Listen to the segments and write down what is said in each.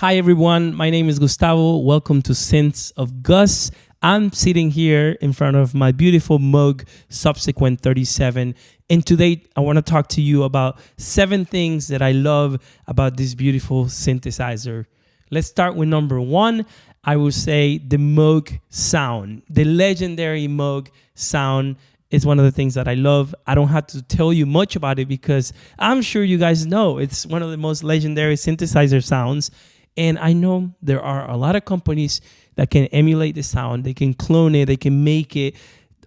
Hi everyone, my name is Gustavo. Welcome to Synths of Gus. I'm sitting here in front of my beautiful Moog Subsequent 37, and today I want to talk to you about 7 things that I love about this beautiful synthesizer. Let's start with number 1. I will say the Moog Sound. The legendary Moog Sound is one of the things that I love. I don't have to tell you much about it because I'm sure you guys know it's one of the most legendary synthesizer sounds. And I know there are a lot of companies that can emulate the sound. They can clone it. They can make it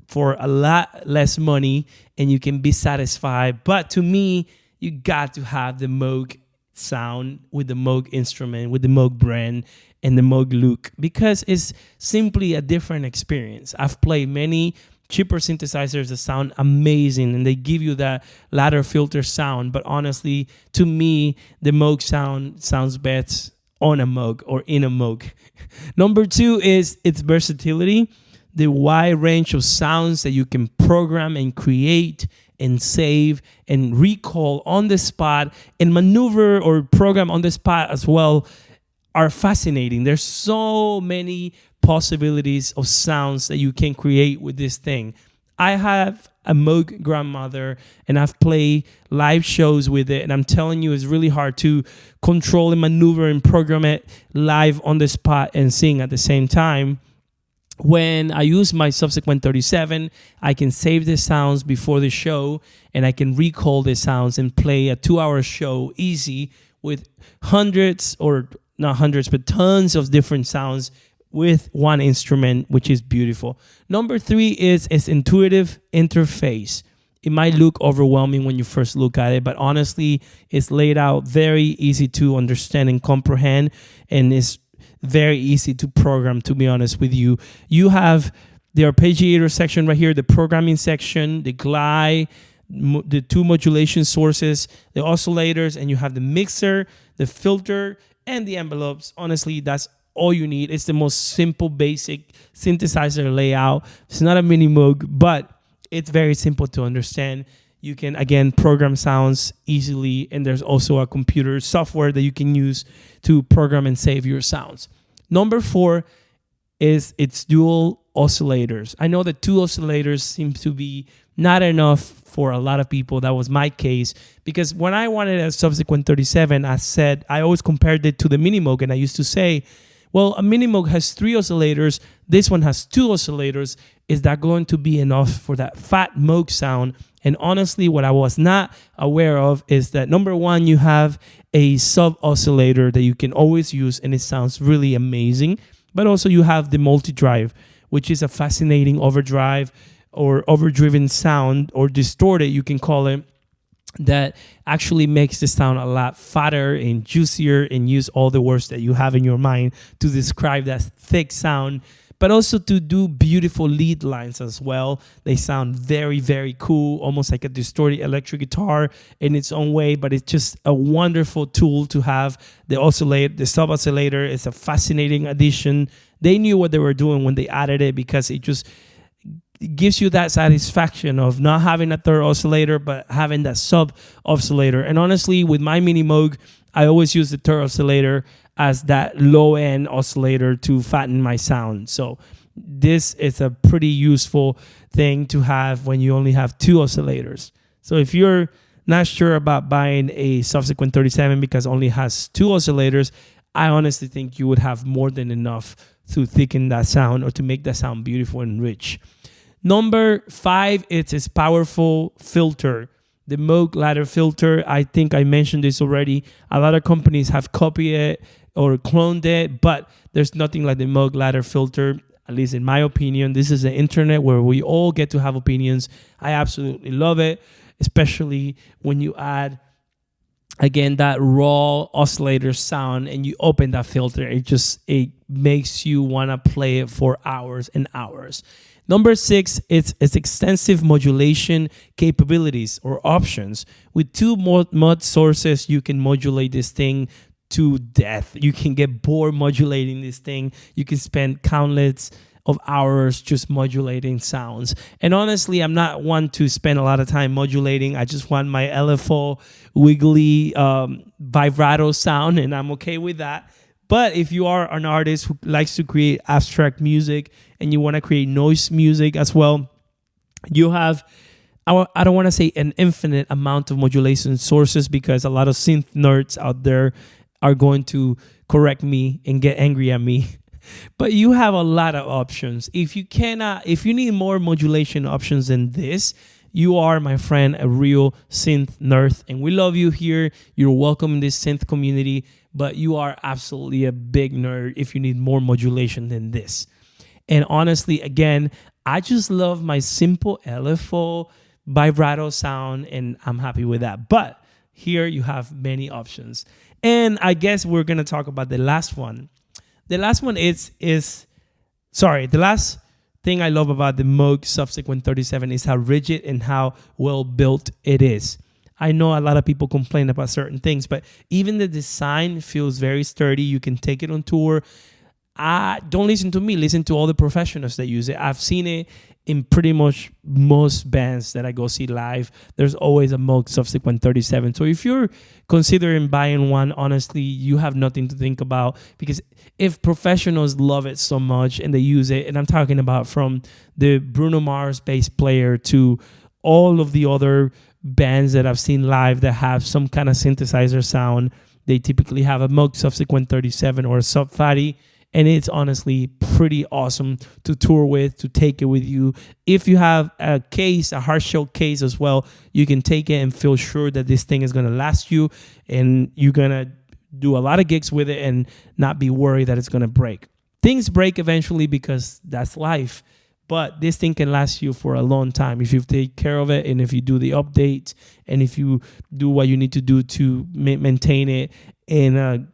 for a lot less money and you can be satisfied. But to me, you got to have the Moog sound with the Moog instrument, with the Moog brand and the Moog look, because it's simply a different experience. I've played many cheaper synthesizers that sound amazing and they give you that ladder filter sound. But honestly, to me, the Moog sound sounds best on a Moog or in a Moog. Number 2 is its versatility, the wide range of sounds that you can program and create and save and recall on the spot and maneuver or program on the spot as well are fascinating. There's so many possibilities of sounds that you can create with this thing. I have a Moog grandmother and I've played live shows with it, and I'm telling you, it's really hard to control and maneuver and program it live on the spot and sing at the same time. When I use my Subsequent 37, I can save the sounds before the show and I can recall the sounds and play a 2-hour show easy with hundreds, or not hundreds, but tons of different sounds with one instrument, which is beautiful. Number 3 is its intuitive interface. It might look overwhelming when you first look at it, but honestly, it's laid out very easy to understand and comprehend, and it's very easy to program, to be honest with you. You have the arpeggiator section right here, the programming section, the glide, the 2 modulation sources, the oscillators, and you have the mixer, the filter, and the envelopes. Honestly, that's all you need. It's the most simple, basic synthesizer layout. It's not a mini Moog, but it's very simple to understand. You can, again, program sounds easily, and there's also a computer software that you can use to program and save your sounds. Number 4 is its dual oscillators. I know that 2 oscillators seem to be not enough for a lot of people. That was my case, because when I wanted a Subsequent 37, I always compared it to the Mini Moog, and I used to say, well, a Mini Moog has 3 oscillators. This one has 2 oscillators. Is that going to be enough for that fat Moog sound? And honestly, what I was not aware of is that, number 1, you have a sub oscillator that you can always use, and it sounds really amazing. But also you have the multi-drive, which is a fascinating overdrive or overdriven sound, or distorted, you can call it, that actually makes the sound a lot fatter and juicier, and use all the words that you have in your mind to describe that thick sound, but also to do beautiful lead lines as well. They sound very, very cool, almost like a distorted electric guitar in its own way, but it's just a wonderful tool to have. The oscillator, the sub oscillator, is a fascinating addition. They knew what they were doing when they added it, because it just gives you that satisfaction of not having a third oscillator, but having that sub oscillator. And honestly, with my Mini Moog, I always use the third oscillator as that low end oscillator to fatten my sound. So this is a pretty useful thing to have when you only have 2 oscillators. So if you're not sure about buying a Subsequent 37 because it only has 2 oscillators, I honestly think you would have more than enough to thicken that sound or to make that sound beautiful and rich. Number 5, it's its powerful filter. The Moog ladder filter, I think I mentioned this already. A lot of companies have copied it or cloned it, but there's nothing like the Moog ladder filter, at least in my opinion. This is the internet where we all get to have opinions. I absolutely love it, especially when you add, again, that raw oscillator sound and you open that filter. It makes you want to play it for hours and hours. Number 6, it's extensive modulation capabilities or options. With 2 mod sources, you can modulate this thing to death. You can get bored modulating this thing. You can spend countless of hours just modulating sounds. And honestly, I'm not one to spend a lot of time modulating. I just want my LFO wiggly vibrato sound, and I'm okay with that. But if you are an artist who likes to create abstract music and you want to create noise music as well, you have, I don't want to say an infinite amount of modulation sources, because a lot of synth nerds out there are going to correct me and get angry at me. But you have a lot of options. If you need more modulation options than this, you are, my friend, a real synth nerd, and we love you here. You're welcome in this synth community, but you are absolutely a big nerd if you need more modulation than this. And honestly, again, I just love my simple LFO vibrato sound, and I'm happy with that. But here you have many options. And I guess we're going to talk about the last one. The last one the last thing I love about the Moog Subsequent 37 is how rigid and how well built it is. I know a lot of people complain about certain things, but even the design feels very sturdy. You can take it on tour. Don't listen to me, listen to all the professionals that use it. I've seen it in pretty much most bands that I go see live. There's always a Moog Subsequent 37. So if you're considering buying one, honestly, you have nothing to think about, because if professionals love it so much and they use it, and I'm talking about from the Bruno Mars bass player to all of the other bands that I've seen live that have some kind of synthesizer sound, they typically have a Moog Subsequent 37 or a Sub Fatty. And it's honestly pretty awesome to tour with, to take it with you. If you have a case, a hard shell case as well, you can take it and feel sure that this thing is going to last you, and you're going to do a lot of gigs with it and not be worried that it's going to break. Things break eventually, because that's life. But this thing can last you for a long time if you take care of it, and if you do the updates, and if you do what you need to do to maintain it in a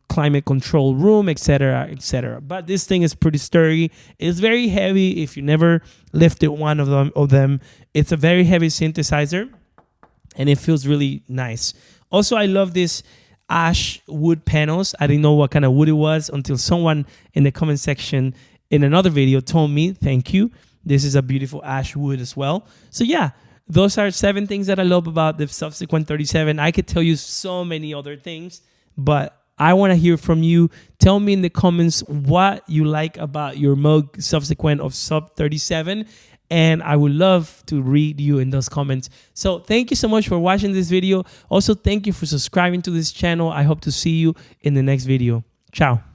climate control room, etc., etc. But this thing is pretty sturdy. It's very heavy. If you never lifted one of them, it's a very heavy synthesizer, and it feels really nice. Also, I love this ash wood panels. I didn't know what kind of wood it was until someone in the comment section in another video told me. Thank you. This is a beautiful ash wood as well. So yeah, those are 7 things that I love about the Subsequent 37. I could tell you so many other things, but I want to hear from you. Tell me in the comments what you like about your Moog Subsequent of Sub 37, and I would love to read you in those comments. So thank you so much for watching this video. Also, thank you for subscribing to this channel. I hope to see you in the next video. Ciao.